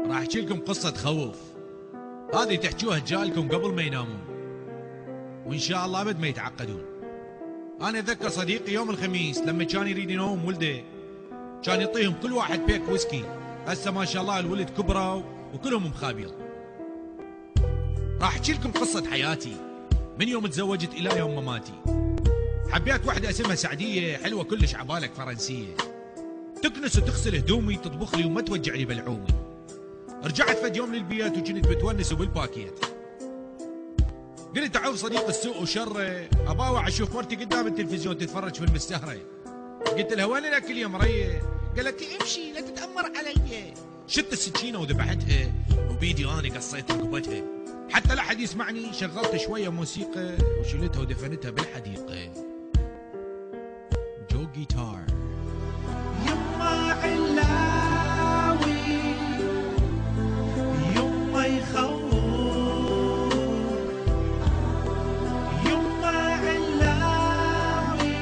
راح احكي لكم قصة تخوف. هذه تحكوها رجالكم قبل ما ينامون، وان شاء الله ابد ما يتعقدون. انا اتذكر صديقي يوم الخميس لما كان يريد ينوم ولده، كان يعطيهم كل واحد بيك ويسكي. هسه ما شاء الله الولد كبروا وكلهم مخابيل. راح احكي لكم قصة حياتي من يوم تزوجت الى يوم مماتي. حبيت واحدة اسمها سعدية، حلوة كلش عبالك فرنسية، تكنس وتغسل هدومي، تطبخ لي وما توجع لي بلعومي. رجعت فد يوم للبيت وكنت بتونس وبالباكيت، قلت اعوف صديق السوء وشره، اباوع اشوف مرتي قدام التلفزيون تتفرج في المستهرة. قلت لها وين الاكل يا مريه؟ قالت لي امشي لا تتامر علي. شت السكينه وذبحتها وبيدي انا قصيت رقبتها. حتى لا حد يسمعني شغلت شويه موسيقى وشلتها ودفنتها بالحديقه. جو جيتار. يما علاوي يما يخوف، يما علاوي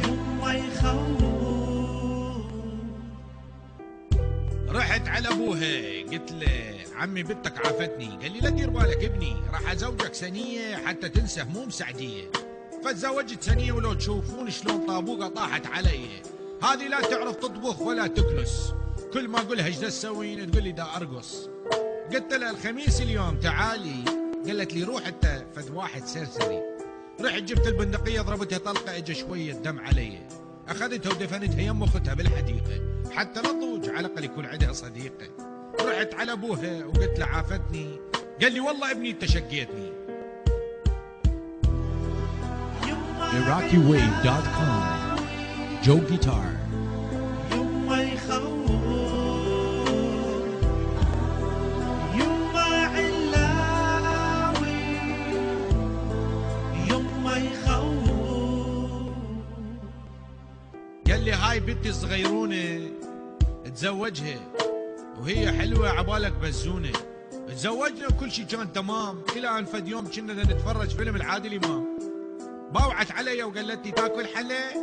يما يخوف. رحت على ابوها قلت له عمي بنتك عافتني. قال لي لا دير بالك ابني، راح ازوجك سنيه حتى تنسى هموم سعديه. فتزوجت سنيه ولو تشوفون شلون طابوقه طاحت علي. هذه لا تعرف تطبخ ولا تكنس، كل ما اقول لها ايش دا تسوين تقول لي دا ارقص. قلت لها الخميس اليوم تعالي، قالت لي روح انت فد واحد سرسري. رحت جبت البندقيه ضربتها طلقه اجى شويه دم علي، اخذتها ودفنتها يم اختها بالحديقه حتى نضوج على الاقل يكون عندها صديقه. رحت على ابوها وقلت له عافتني. قال لي والله ابني انت شقيتني. IraqiWave.com جو جيتار. يما يخوف، يما علاوي يما يخوف. قال لي هاي بنتي الصغيرونه تزوجها وهي حلوه عبالك بزونه. تزوجنا وكل شيء كان تمام الى ان فد يوم كنا نتفرج فيلم العادل امام. باوعت علي وقالت لي تاكل حلا؟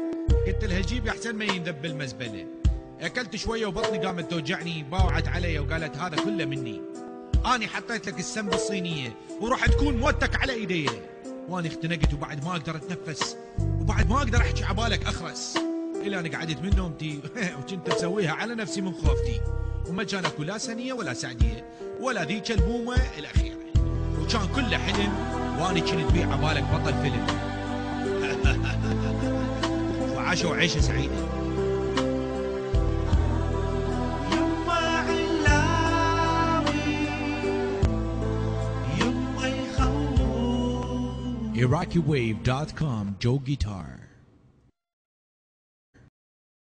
قلت لها جيبي احسن ما يندب بالمزبله. اكلت شويه وبطني قامت توجعني. باوعت علي وقالت هذا كله مني، اني حطيت لك السم بالصينيه وراح تكون موتك على ايدي. واني اختنقت وبعد ما اقدر اتنفس وبعد ما اقدر احكي عبالك اخرس. الى انا قعدت من نومتي وكنت مسويها على نفسي من خوفتي، وما كان اكو لا سنيه ولا سعديه ولا ذيك البومه الاخيره، وكان كله حلم واني كنت بيه عبالك بطل فيلم. وعاشوا عيشه سعيده. يما علاوي يما يخوف. IraqiWave.com جو جيتار.